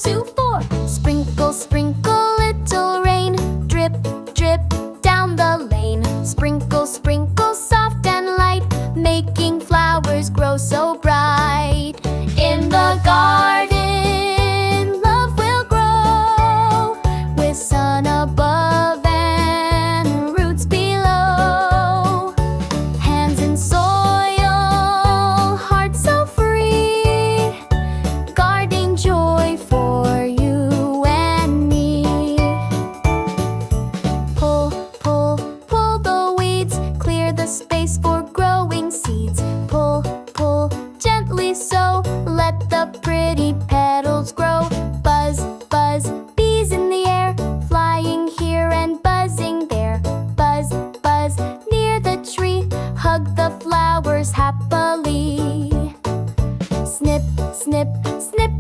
2, 4. Sprinkle, sprinkle, little rain. Drip, drip, down the lane. Sprinkle, sprinkle, soft and light, making flowers grow so bright. In the garden, love will grow, with sun above and roots below. Hands in soil, heart so free, guarding joy for you and me. Pull, pull, pull the weeds, clear the space for growing seeds. Pull, pull, gently so, let the pretty petals grow. Buzz, buzz, bees in the air, flying here and buzzing there. Buzz, buzz, near the tree, hug the flowers happily. Snip, snip, snip